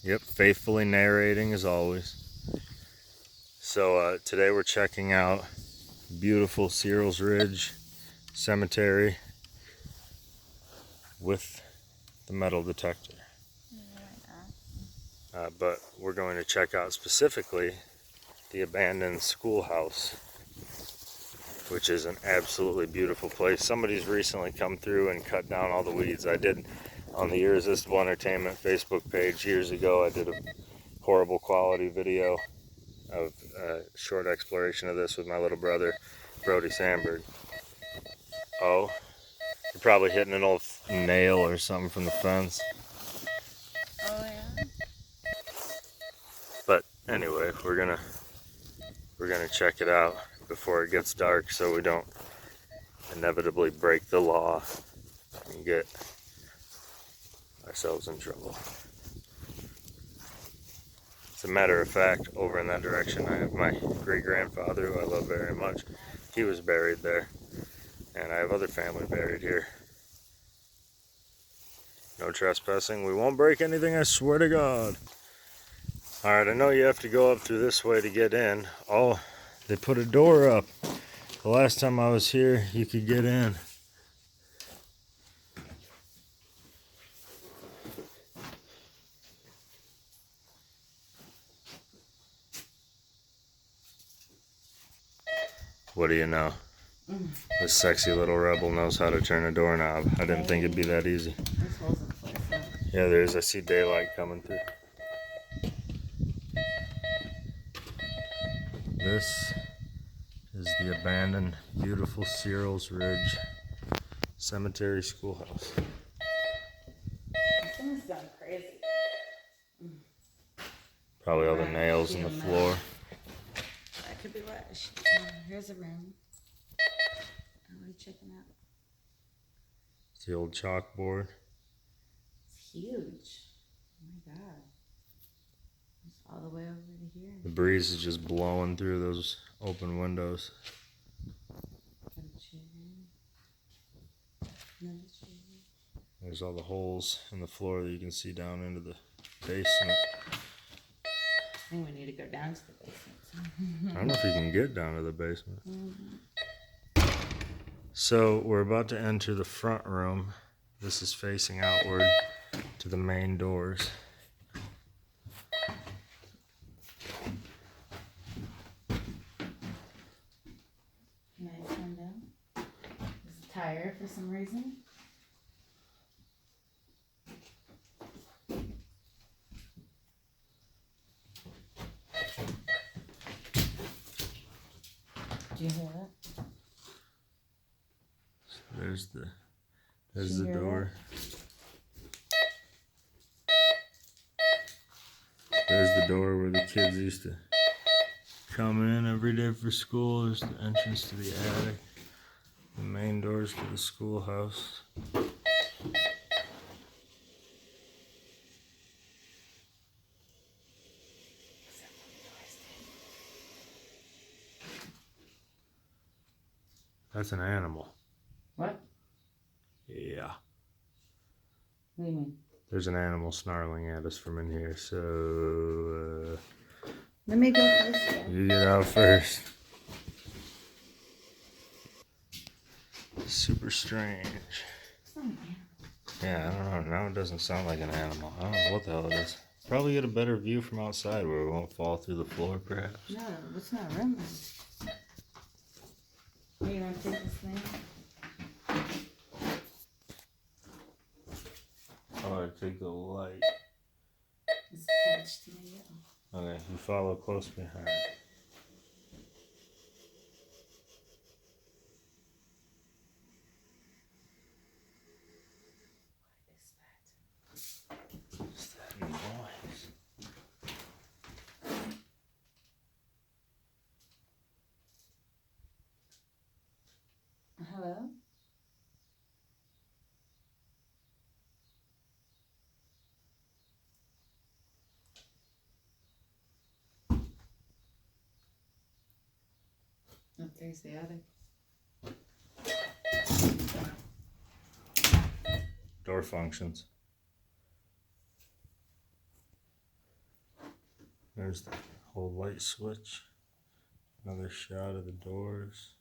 Yep, faithfully narrating as always. So today we're checking out beautiful Cyril's Ridge Cemetery with the metal detector. But we're going to check out specifically the abandoned schoolhouse, which is an absolutely beautiful place. Somebody's recently come through and cut down all the weeds. I did on the Irresistible Entertainment Facebook page years ago. I did a horrible quality video of a short exploration of this with my little brother, Brody Sandberg. Oh, you're probably hitting an old nail or something from the fence. Oh yeah. But anyway, we're gonna check it out before it gets dark, so we don't inevitably break the law and get ourselves in trouble. As a matter of fact, over in that direction, I have my great-grandfather, who I love very much. He was buried there, and I have other family buried here. No trespassing. We won't break anything, I swear to God. Alright, I know you have to go up through this way to get in. Oh, they put a door up. The last time I was here, you could get in. What do you know? This sexy little rebel knows how to turn a doorknob. I didn't think it'd be that easy. Yeah, there is. I see daylight coming through. This is the abandoned, beautiful Cyril's Ridge Cemetery Schoolhouse. Thing's gone crazy. Probably all the nails in the floor. That could be what. Here's a room. What are you checking out? It's the old chalkboard. It's huge. Oh my god. It's all the way over to here. The breeze is just blowing through those open windows. Got a chair. Another chair. There's all the holes in the floor that you can see down into the basement. I think we need to go down to the basement. I don't know if you can get down to the basement. So we're about to enter the front room. This is facing outward to the main doors. Can I turn down? There's a tire for some reason. Do you hear that? So there's the door. There's the door where the kids used to come in every day for school. There's the entrance to the attic. The main doors to the schoolhouse. That's an animal. What? Yeah. What do you mean? There's an animal snarling at us from in here, so Let me go for this way. you get out first. Super strange. It's not an animal. Yeah, I don't know. Now it doesn't sound like an animal. I don't know what the hell it is. Probably get a better view from outside where we won't fall through the floor, perhaps. No, it's not a room. Hey, you want to take this thing? Oh, I take the light. It's attached to me. Okay, you follow close behind. What's that noise? Hello? Oh, there's the attic. Door functions. There's the whole light switch. Another shot of the doors.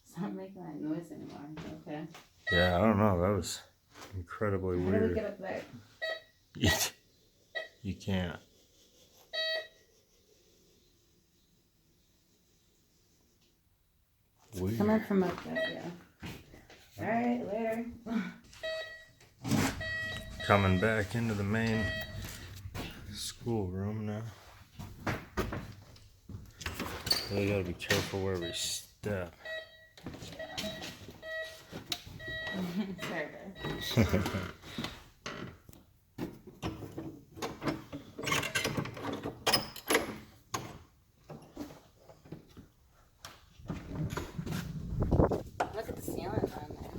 It's not making that noise anymore. Okay. Yeah, I don't know. That was incredibly How do we weird. get up there? You can't. Weird. Coming from up there, yeah. Alright, later. Coming back into the main schoolroom now. Really gotta be careful where we step. Sorry. Look at the ceiling on there.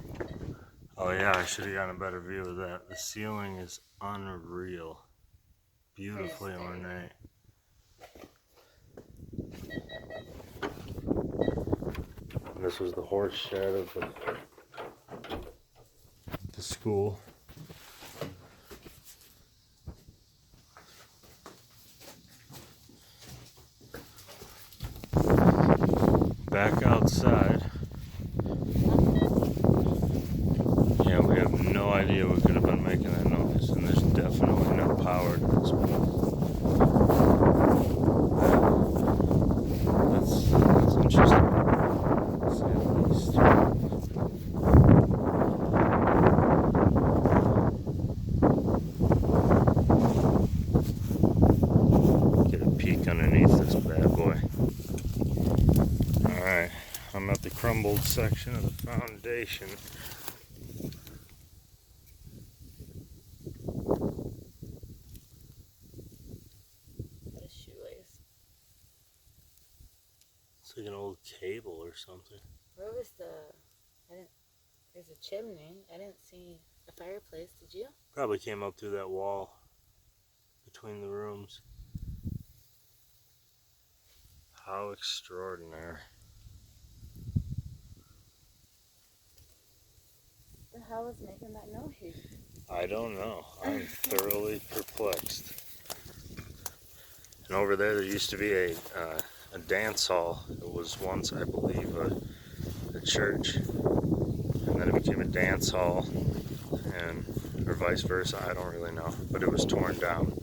Oh yeah, I should have gotten a better view of that. The ceiling is unreal. Beautifully ornate. This was the horse shed of the school. Back outside. Yeah, we have no idea what could have been making that noise, and there's definitely no power to this place. That's interesting, to say the least. Get a peek underneath this bad boy. Alright, I'm at the crumbled section of the foundation. A shoelace. It's like an old cable or something. Where was there's a chimney. I didn't see a fireplace, did you? Probably came up through that wall between the rooms. How extraordinary. The hell was making that noise? I don't know. I'm thoroughly perplexed. And over there used to be a dance hall. It was once, I believe, a church. And then it became a dance hall, or vice versa. I don't really know. But it was torn down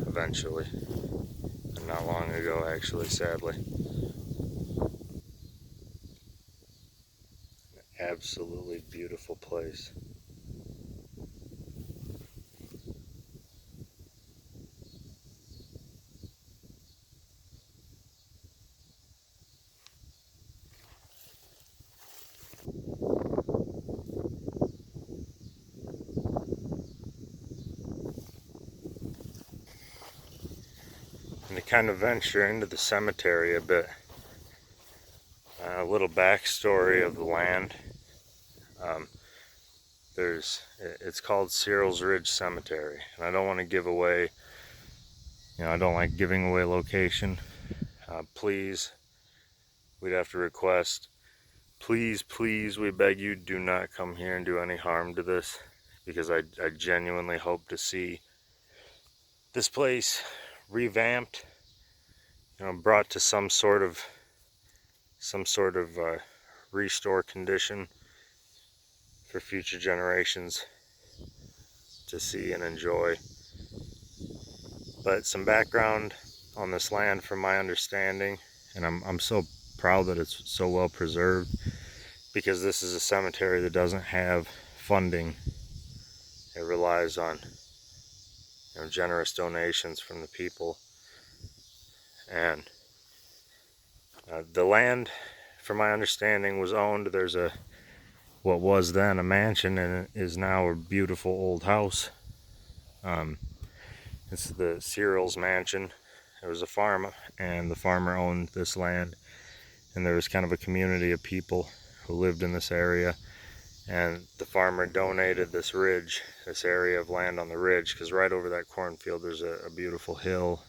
eventually. And not long ago, actually, sadly. An absolutely beautiful place. And to kind of venture into the cemetery a bit, a little backstory of the land. It's called Cyril's Ridge Cemetery, and I don't want to give away, I don't like giving away location. Please, we'd have to request, please, we beg you, do not come here and do any harm to this, because I genuinely hope to see this place revamped, brought to some sort of restore condition for future generations to see and enjoy. But some background on this land from my understanding, and I'm so proud that it's so well preserved, because this is a cemetery that doesn't have funding. It relies on generous donations from the people. And the land, from my understanding, was owned. There's what was then a mansion, and it is now a beautiful old house. It's the Cyril's mansion. It was a farm, and the farmer owned this land, and there was kind of a community of people who lived in this area, and the farmer donated this ridge, this area of land on the ridge, because right over that cornfield there's a beautiful hill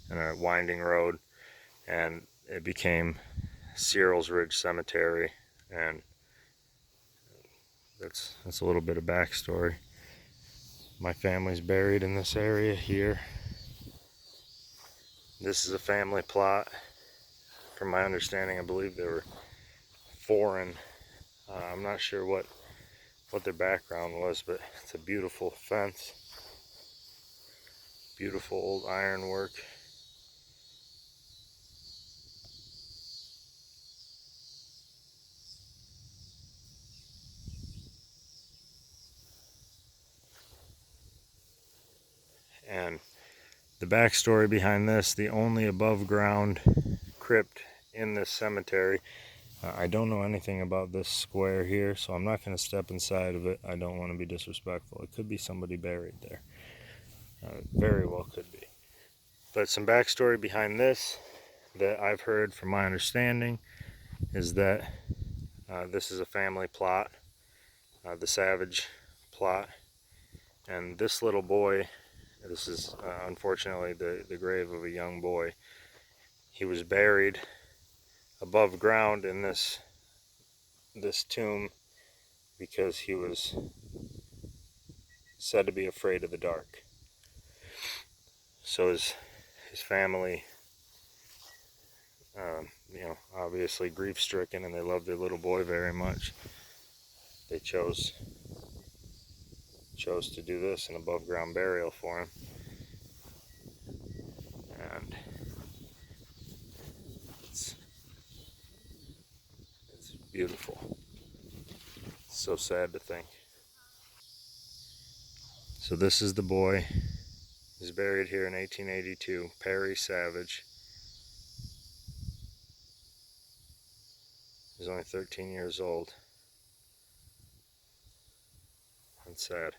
and a winding road, and it became Cyril's Ridge Cemetery. And that's a little bit of backstory. My family's buried in this area here. This is a family plot. From my understanding, I believe they were foreign. I'm not sure what their background was, but it's a beautiful fence. Beautiful old ironwork. And the backstory behind this, the only above ground crypt in this cemetery. I don't know anything about this square here, so I'm not going to step inside of it. I don't want to be disrespectful. It could be somebody buried there. Very well could be. But some backstory behind this that I've heard from my understanding is that this is a family plot, the Savage plot. And this little boy, this is unfortunately the grave of a young boy. He was buried above ground in this tomb because he was said to be afraid of the dark. So his family, obviously grief-stricken, and they loved their little boy very much. They chose to do this, an above-ground burial for him. And it's beautiful. It's so sad to think. So this is the boy. He's buried here in 1882, Perry Savage. He's only 13 years old. That's sad.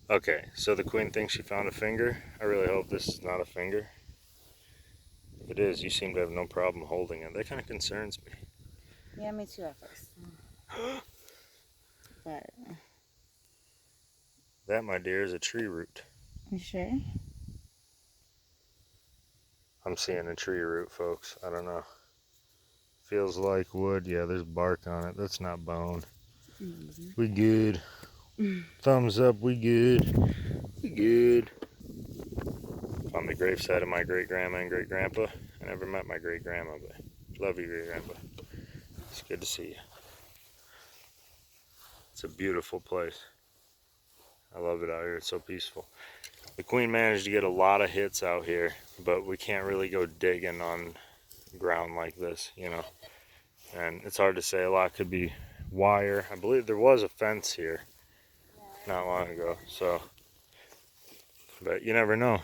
Okay, so the queen thinks she found a finger. I really hope this is not a finger. If it is, you seem to have no problem holding it. That kind of concerns me. Yeah, me too at first. But that, my dear, is a tree root. you sure? I'm seeing a tree root, folks. I don't know. Feels like wood. Yeah, there's bark on it. That's not bone. We good. Thumbs up, we good. We good. On the graveside of my great-grandma and great-grandpa. I never met my great-grandma, but love you, great-grandpa. It's good to see you. It's a beautiful place. I love it out here. It's so peaceful. The queen managed to get a lot of hits out here, but we can't really go digging on ground like this, you know. And it's hard to say. A lot could be wire. I believe there was a fence here not long ago, so, but you never know.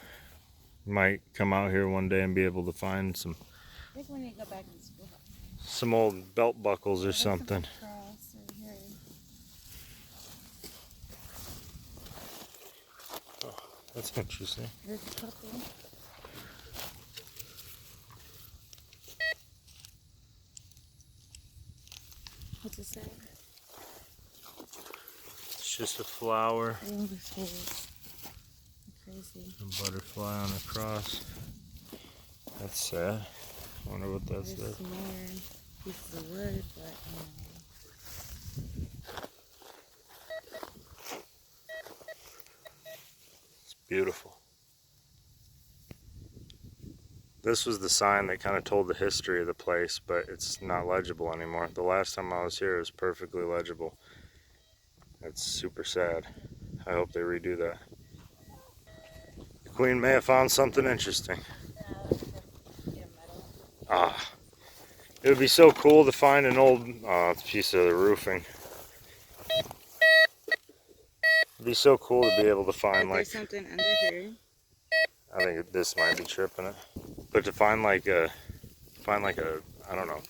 You might come out here one day and be able to find some I think when you go back to school. some old belt buckles or something. Oh, that's interesting. There's a couple. What's it say? It's just a flower. Oh, this is crazy. A butterfly on a cross. That's sad. I wonder what that says. There's more pieces of wood, but It's beautiful. This was the sign that kind of told the history of the place, but it's not legible anymore. The last time I was here, it was perfectly legible. That's super sad. I hope they redo that. The queen may have found something interesting. Ah, it would be so cool to find an old piece of the roofing. It'd be so cool to be able to find like. there's something under here. I think this might be tripping it, but to find like a, I don't know,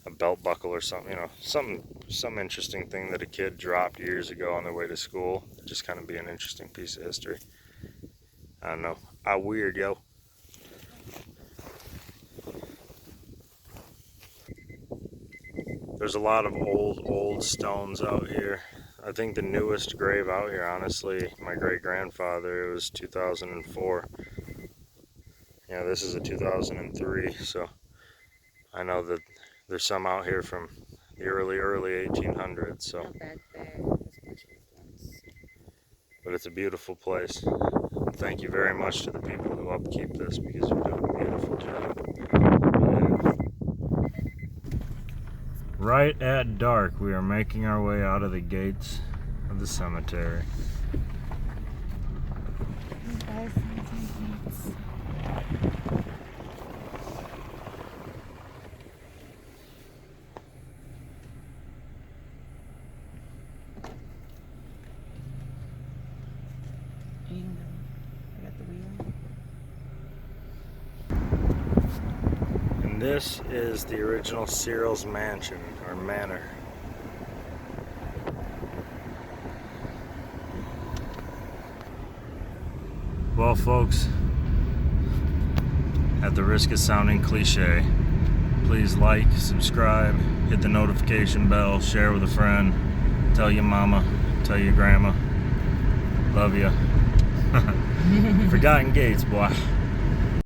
a belt buckle or something, you know, some interesting thing that a kid dropped years ago on their way to school. Just kind of be an interesting piece of history. I don't know. Weird, yo. There's a lot of old stones out here I think the newest grave out here, honestly, my great-grandfather, it was 2004. Yeah, this is a 2003, so I know that there's some out here from the early 1800s, so. Out back there, there's a bunch of ones. But it's a beautiful place. Thank you very much to the people who upkeep this, because you're doing a beautiful job. Right at dark, we are making our way out of the gates of the cemetery. I got the wheel. And this is the original Cyril's mansion, or manor. Well, folks, at the risk of sounding cliche, please like, subscribe, hit the notification bell, share with a friend, tell your mama, tell your grandma. Love ya. Forgotten Gates, boy.